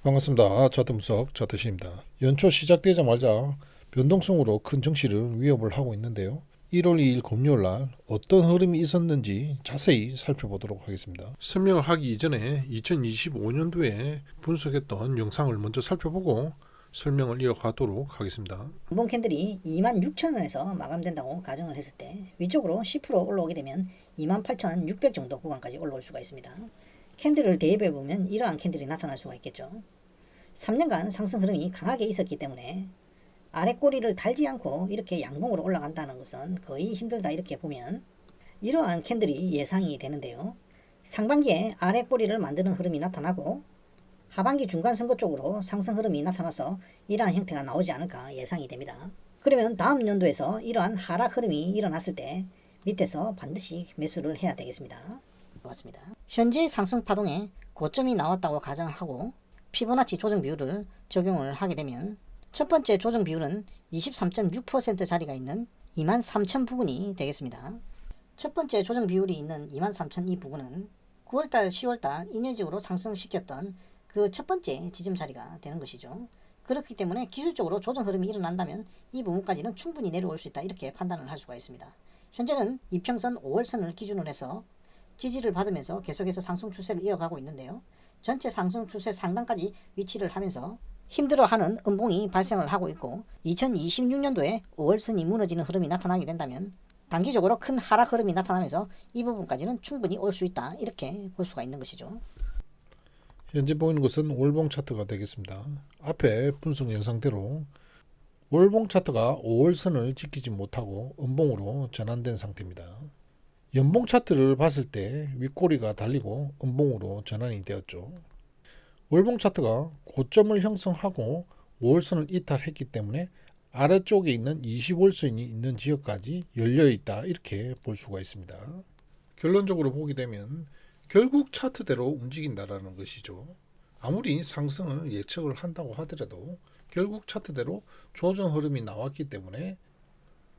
반갑습니다. 차트분석 차트시입니다. 연초 시작되자마자 변동성으로 큰 증시를 위협을 하고 있는데요. 1월 2일 금요일 날 어떤 흐름이 있었는지 자세히 살펴보도록 하겠습니다. 설명을 하기 이전에 2025년도에 분석했던 영상을 먼저 살펴보고 설명을 이어가도록 하겠습니다. 연봉 캔들이 26,000원에서 마감된다고 가정을 했을 때 위쪽으로 10% 올라오게 되면 28,600 정도 구간까지 올라올 수가 있습니다. 캔들을 대입해 보면 이러한 캔들이 나타날 수가 있겠죠. 3년간 상승 흐름이 강하게 있었기 때문에 아래 꼬리를 달지 않고 이렇게 양봉으로 올라간다는 것은 거의 힘들다 이렇게 보면 이러한 캔들이 예상이 되는데요. 상반기에 아래 꼬리를 만드는 흐름이 나타나고 하반기 중간 선거 쪽으로 상승 흐름이 나타나서 이러한 형태가 나오지 않을까 예상이 됩니다. 그러면 다음 연도에서 이러한 하락 흐름이 일어났을 때 밑에서 반드시 매수를 해야 되겠습니다. 맞습니다. 현재 상승 파동에 고점이 나왔다고 가정하고 피보나치 조정 비율을 적용을 하게 되면 첫 번째 조정 비율은 23.6% 자리가 있는 23,000 부근이 되겠습니다. 첫 번째 조정 비율이 있는 23,000 이 부근은 9월달, 10월달 인여직으로 상승시켰던 그 첫 번째 지점 자리가 되는 것이죠. 그렇기 때문에 기술적으로 조정 흐름이 일어난다면 이 부분까지는 충분히 내려올 수 있다 이렇게 판단을 할 수가 있습니다. 현재는 이평선 5월선을 기준으로 해서 지지를 받으면서 계속해서 상승 추세를 이어가고 있는데요. 전체 상승 추세 상단까지 위치를 하면서 힘들어하는 음봉이 발생을 하고 있고 2026년도에 5월선이 무너지는 흐름이 나타나게 된다면 단기적으로 큰 하락 흐름이 나타나면서 이 부분까지는 충분히 올 수 있다 이렇게 볼 수가 있는 것이죠. 현재 보이는 것은 월봉 차트가 되겠습니다. 앞에 분석 영상대로 월봉 차트가 5월선을 지키지 못하고 음봉으로 전환된 상태입니다. 연봉 차트를 봤을 때 윗꼬리가 달리고 음봉으로 전환이 되었죠. 월봉 차트가 고점을 형성하고 5월선을 이탈했기 때문에 아래쪽에 있는 20월선이 있는 지역까지 열려있다 이렇게 볼 수가 있습니다. 결론적으로 보게 되면 결국 차트대로 움직인다라는 것이죠. 아무리 상승을 예측을 한다고 하더라도 결국 차트대로 조정 흐름이 나왔기 때문에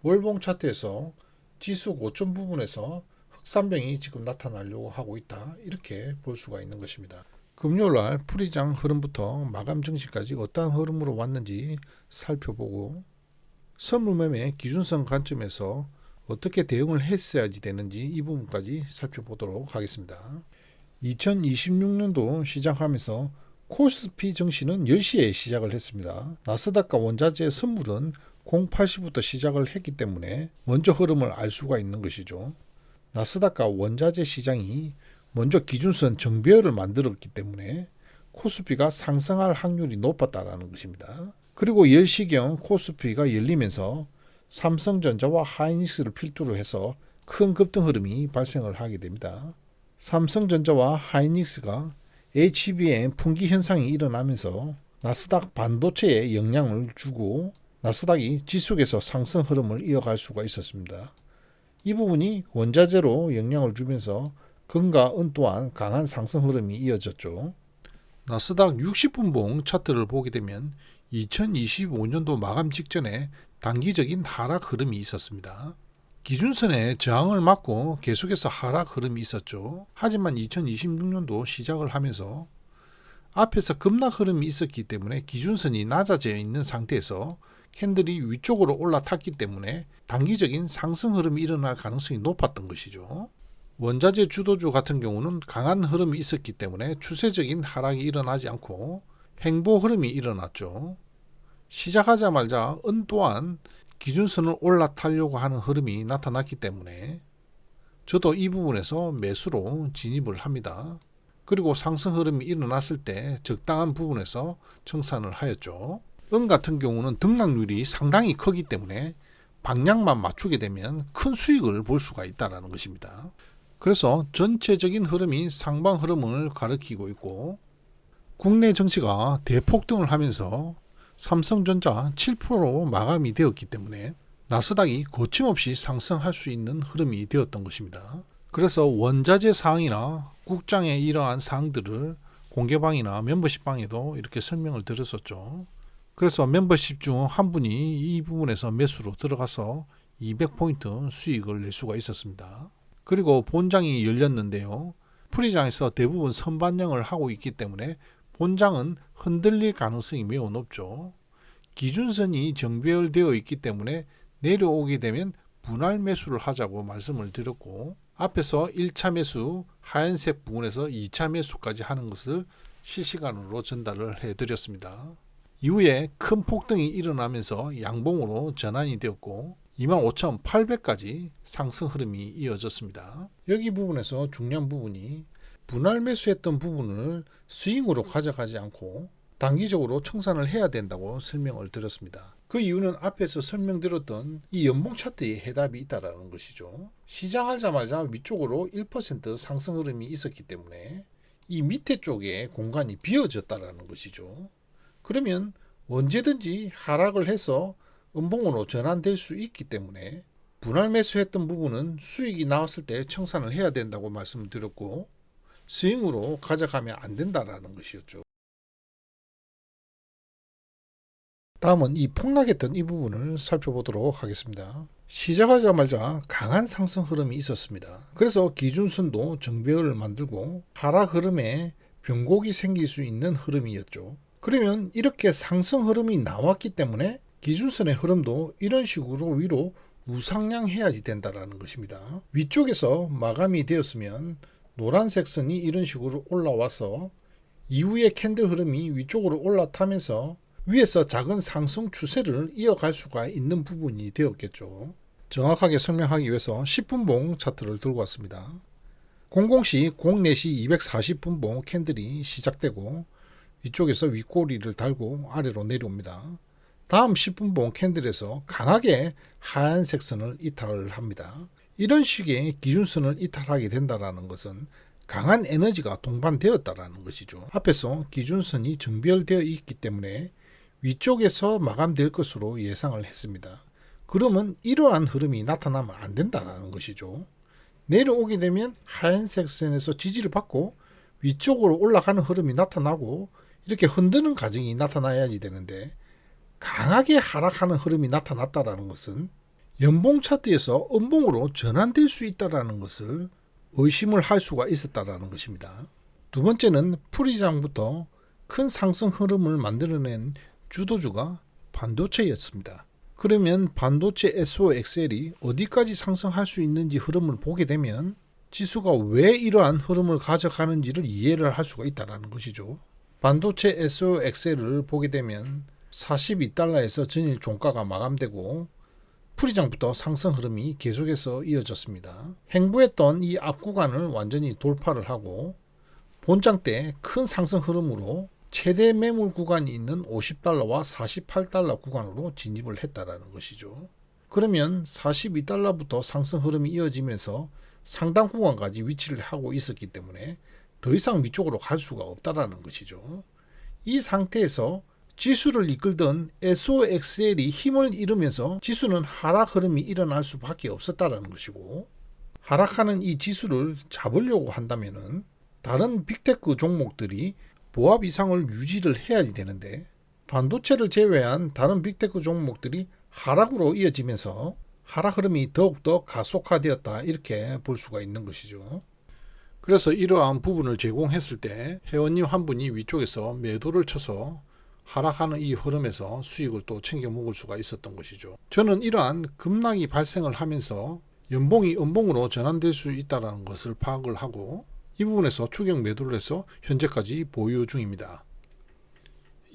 월봉 차트에서 지수 고점 부분에서 흑산병이 지금 나타나려고 하고 있다 이렇게 볼 수가 있는 것입니다. 금요일날 풀이장 흐름부터 마감 증시까지 어떠한 흐름으로 왔는지 살펴보고 선물매매 기준선 관점에서 어떻게 대응을 했어야지 되는지 이 부분까지 살펴보도록 하겠습니다. 2026년도 시작하면서 코스피 증시는 10시에 시작을 했습니다. 나스닥과 원자재 선물은 08시부터 시작을 했기 때문에 먼저 흐름을 알 수가 있는 것이죠. 나스닥과 원자재 시장이 먼저 기준선 정배열을 만들었기 때문에 코스피가 상승할 확률이 높았다는 것입니다. 그리고 10시경 코스피가 열리면서 삼성전자와 하이닉스를 필두로 해서 큰 급등 흐름이 발생을 하게 됩니다. 삼성전자와 하이닉스가 HBM 분기 현상이 일어나면서 나스닥 반도체에 영향을 주고 나스닥이 지속해서 상승 흐름을 이어갈 수가 있었습니다. 이 부분이 원자재로 영향을 주면서 금과 은 또한 강한 상승 흐름이 이어졌죠. 나스닥 60분봉 차트를 보게 되면 2025년도 마감 직전에 단기적인 하락 흐름이 있었습니다. 기준선에 저항을 맞고 계속해서 하락 흐름이 있었죠. 하지만 2026년도 시작을 하면서 앞에서 급락 흐름이 있었기 때문에 기준선이 낮아져 있는 상태에서 캔들이 위쪽으로 올라탔기 때문에 단기적인 상승 흐름이 일어날 가능성이 높았던 것이죠. 원자재 주도주 같은 경우는 강한 흐름이 있었기 때문에 추세적인 하락이 일어나지 않고 횡보 흐름이 일어났죠. 시작하자마자 은 또한 기준선을 올라타려고 하는 흐름이 나타났기 때문에 저도 이 부분에서 매수로 진입을 합니다. 그리고 상승 흐름이 일어났을 때 적당한 부분에서 청산을 하였죠. 은 같은 경우는 등락률이 상당히 크기 때문에 방향만 맞추게 되면 큰 수익을 볼 수가 있다는 것입니다. 그래서 전체적인 흐름이 상방 흐름을 가리키고 있고 국내 증시가 대폭등을 하면서 삼성전자 7% 마감이 되었기 때문에 나스닥이 거침없이 상승할 수 있는 흐름이 되었던 것입니다. 그래서 원자재 사항이나 국장의 이러한 사항들을 공개방이나 멤버십방에도 이렇게 설명을 드렸었죠. 그래서 멤버십 중 한 분이 이 부분에서 매수로 들어가서 200포인트 수익을 낼 수가 있었습니다. 그리고 본장이 열렸는데요. 풀이장에서 대부분 선반영을 하고 있기 때문에 본장은 흔들릴 가능성이 매우 높죠. 기준선이 정배열되어 있기 때문에 내려오게 되면 분할 매수를 하자고 말씀을 드렸고, 앞에서 1차 매수 하얀색 부분에서 2차 매수까지 하는 것을 실시간으로 전달을 해드렸습니다. 이후에 큰 폭등이 일어나면서 양봉으로 전환이 되었고 25,800까지 상승 흐름이 이어졌습니다. 여기 부분에서 중요한 부분이 분할 매수했던 부분을 스윙으로 가져가지 않고 단기적으로 청산을 해야 된다고 설명을 드렸습니다. 그 이유는 앞에서 설명드렸던 이 연봉 차트에 해답이 있다는 것이죠. 시작하자마자 위쪽으로 1% 상승 흐름이 있었기 때문에 이 밑에 쪽에 공간이 비어졌다는 것이죠. 그러면 언제든지 하락을 해서 음봉으로 전환될 수 있기 때문에 분할 매수했던 부분은 수익이 나왔을 때 청산을 해야 된다고 말씀드렸고 스윙으로 가져가면 안 된다는 것이었죠. 다음은 이 폭락했던 이 부분을 살펴보도록 하겠습니다. 시작하자마자 강한 상승 흐름이 있었습니다. 그래서 기준선도 정배열을 만들고 하락 흐름에 변곡이 생길 수 있는 흐름이었죠. 그러면 이렇게 상승 흐름이 나왔기 때문에 기준선의 흐름도 이런 식으로 위로 우상향해야지 된다는 것입니다. 위쪽에서 마감이 되었으면 노란색 선이 이런 식으로 올라와서 이후에 캔들 흐름이 위쪽으로 올라타면서 위에서 작은 상승 추세를 이어갈 수가 있는 부분이 되었겠죠. 정확하게 설명하기 위해서 10분봉 차트를 들고 왔습니다. 00시, 04시 240분봉 캔들이 시작되고 위쪽에서 윗꼬리를 달고 아래로 내려옵니다. 다음 10분봉 캔들에서 강하게 하얀색 선을 이탈을 합니다. 이런 식의 기준선을 이탈하게 된다는 것은 강한 에너지가 동반되었다는 것이죠. 앞에서 기준선이 정배열되어 있기 때문에 위쪽에서 마감될 것으로 예상을 했습니다. 그러면 이러한 흐름이 나타나면 안 된다는 것이죠. 내려오게 되면 하얀색 선에서 지지를 받고 위쪽으로 올라가는 흐름이 나타나고 이렇게 흔드는 과정이 나타나야지 되는데 강하게 하락하는 흐름이 나타났다는 것은 연봉 차트에서 음봉으로 전환될 수 있다는 것을 의심을 할 수가 있었다는 것입니다. 두 번째는 풀이장부터 큰 상승 흐름을 만들어낸 주도주가 반도체였습니다. 그러면 반도체 SOXL이 어디까지 상승할 수 있는지 흐름을 보게 되면 지수가 왜 이러한 흐름을 가져가는지를 이해를 할 수가 있다는 것이죠. 반도체 SOXL을 보게 되면 42달러에서 전일 종가가 마감되고 풀이장부터 상승 흐름이 계속해서 이어졌습니다. 횡보했던 이 앞 구간을 완전히 돌파를 하고 본장 때 큰 상승 흐름으로 최대 매물 구간이 있는 50달러와 48달러 구간으로 진입을 했다라는 것이죠. 그러면 42달러부터 상승 흐름이 이어지면서 상당 구간까지 위치를 하고 있었기 때문에 더 이상 위쪽으로 갈 수가 없다라는 것이죠. 이 상태에서 지수를 이끌던 SOXL이 힘을 잃으면서 지수는 하락 흐름이 일어날 수밖에 없었다라는 것이고, 하락하는 이 지수를 잡으려고 한다면은 다른 빅테크 종목들이 보합 이상을 유지를 해야지 되는데 반도체를 제외한 다른 빅테크 종목들이 하락으로 이어지면서 하락 흐름이 더욱더 가속화되었다 이렇게 볼 수가 있는 것이죠. 그래서 이러한 부분을 제공했을 때 회원님 한 분이 위쪽에서 매도를 쳐서 하락하는 이 흐름에서 수익을 또 챙겨 먹을 수가 있었던 것이죠. 저는 이러한 급락이 발생을 하면서 연봉이 음봉으로 전환될 수 있다는 것을 파악을 하고 이 부분에서 추격 매도를 해서 현재까지 보유 중입니다.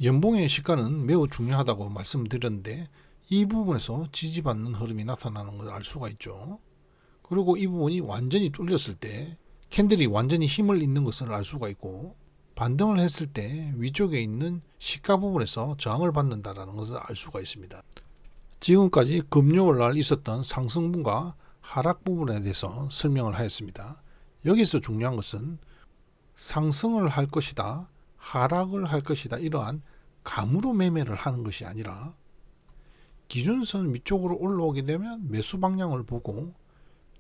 연봉의 시가는 매우 중요하다고 말씀드렸는데 이 부분에서 지지받는 흐름이 나타나는 걸 알 수가 있죠. 그리고 이 부분이 완전히 뚫렸을 때 캔들이 완전히 힘을 잃는 것을 알 수가 있고 반등을 했을 때 위쪽에 있는 시가 부분에서 저항을 받는다는 것을 알 수가 있습니다. 지금까지 금요일 날 있었던 상승분과 하락 부분에 대해서 설명을 하였습니다. 여기서 중요한 것은 상승을 할 것이다, 하락을 할 것이다 이러한 감으로 매매를 하는 것이 아니라 기준선 위쪽으로 올라오게 되면 매수 방향을 보고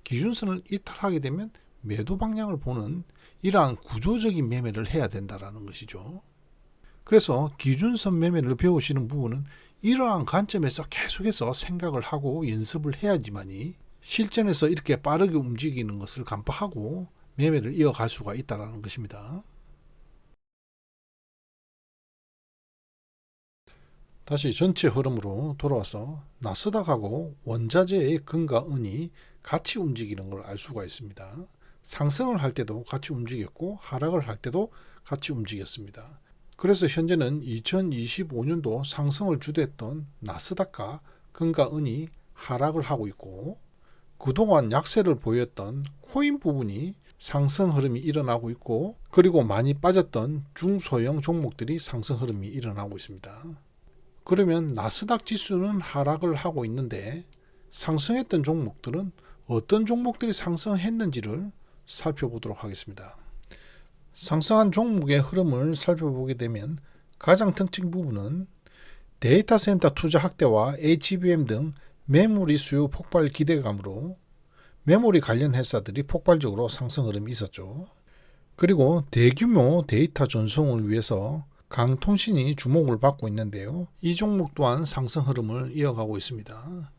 기준선을 이탈하게 되면 매도 방향을 보는 이러한 구조적인 매매를 해야 된다는 것이죠. 그래서 기준선 매매를 배우시는 부분은 이러한 관점에서 계속해서 생각을 하고 연습을 해야지만이 실전에서 이렇게 빠르게 움직이는 것을 간파하고 매매를 이어갈 수가 있다는 것입니다. 다시 전체 흐름으로 돌아와서 나스닥하고 원자재의 금과 은이 같이 움직이는 걸 알 수가 있습니다. 상승을 할 때도 같이 움직였고 하락을 할 때도 같이 움직였습니다. 그래서 현재는 2025년도 상승을 주도했던 나스닥과 금과 은이 하락을 하고 있고, 그동안 약세를 보였던 코인 부분이 상승 흐름이 일어나고 있고, 그리고 많이 빠졌던 중소형 종목들이 상승 흐름이 일어나고 있습니다. 그러면 나스닥 지수는 하락을 하고 있는데 상승했던 종목들은 어떤 종목들이 상승했는지를 살펴보도록 하겠습니다. 상승한 종목의 흐름을 살펴보게 되면 가장 특징 부분은 데이터 센터 투자 확대와 HBM 등 메모리 수요 폭발 기대감으로 메모리 관련 회사들이 폭발적으로 상승 흐름이 있었죠. 그리고 대규모 데이터 전송을 위해서 강통신이 주목을 받고 있는데요. 이 종목 또한 상승 흐름을 이어가고 있습니다.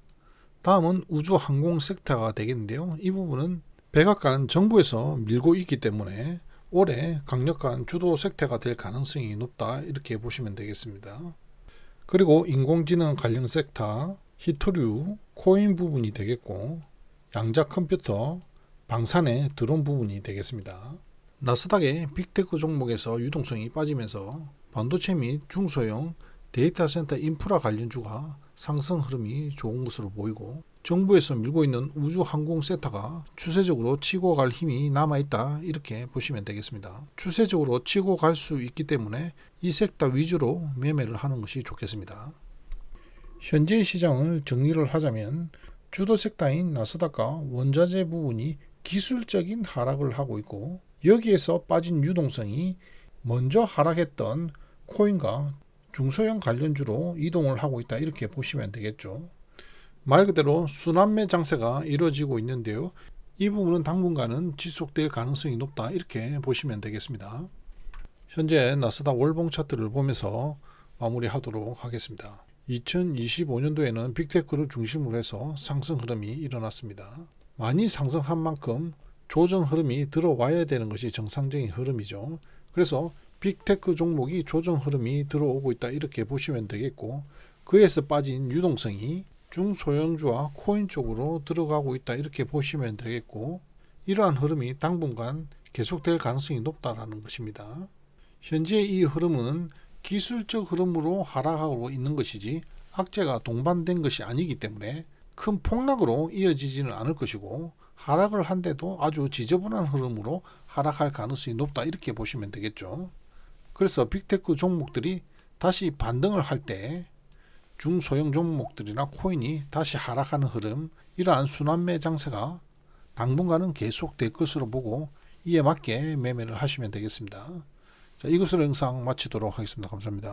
다음은 우주항공 섹터가 되겠는데요. 이 부분은 백악관 정부에서 밀고 있기 때문에 올해 강력한 주도 섹터가 될 가능성이 높다, 이렇게 보시면 되겠습니다. 그리고 인공지능 관련 섹터, 히토류, 코인 부분이 되겠고, 양자 컴퓨터, 방산의 드론 부분이 되겠습니다. 나스닥의 빅테크 종목에서 유동성이 빠지면서 반도체 및 중소형 데이터 센터 인프라 관련주가 상승 흐름이 좋은 것으로 보이고, 정부에서 밀고 있는 우주항공 섹터가 추세적으로 치고 갈 힘이 남아있다, 이렇게 보시면 되겠습니다. 추세적으로 치고 갈 수 있기 때문에 이 섹터 위주로 매매를 하는 것이 좋겠습니다. 현재의 시장을 정리를 하자면 주도 섹터인 나스닥과 원자재 부분이 기술적인 하락을 하고 있고, 여기에서 빠진 유동성이 먼저 하락했던 코인과 중소형 관련주로 이동을 하고 있다, 이렇게 보시면 되겠죠. 말 그대로 순환매 장세가 이루어지고 있는데요. 이 부분은 당분간은 지속될 가능성이 높다, 이렇게 보시면 되겠습니다. 현재 나스닥 월봉 차트를 보면서 마무리하도록 하겠습니다. 2025년도에는 빅테크를 중심으로 해서 상승 흐름이 일어났습니다. 많이 상승한 만큼 조정 흐름이 들어와야 되는 것이 정상적인 흐름이죠. 그래서 빅테크 종목이 조정 흐름이 들어오고 있다, 이렇게 보시면 되겠고, 그에서 빠진 유동성이 중소형주와 코인 쪽으로 들어가고 있다, 이렇게 보시면 되겠고, 이러한 흐름이 당분간 계속될 가능성이 높다라는 것입니다. 현재 이 흐름은 기술적 흐름으로 하락하고 있는 것이지 악재가 동반된 것이 아니기 때문에 큰 폭락으로 이어지지는 않을 것이고, 하락을 한데도 아주 지저분한 흐름으로 하락할 가능성이 높다, 이렇게 보시면 되겠죠. 그래서 빅테크 종목들이 다시 반등을 할 때 중소형 종목들이나 코인이 다시 하락하는 흐름, 이러한 순환매 장세가 당분간은 계속될 것으로 보고 이에 맞게 매매를 하시면 되겠습니다. 자, 이것으로 영상 마치도록 하겠습니다. 감사합니다.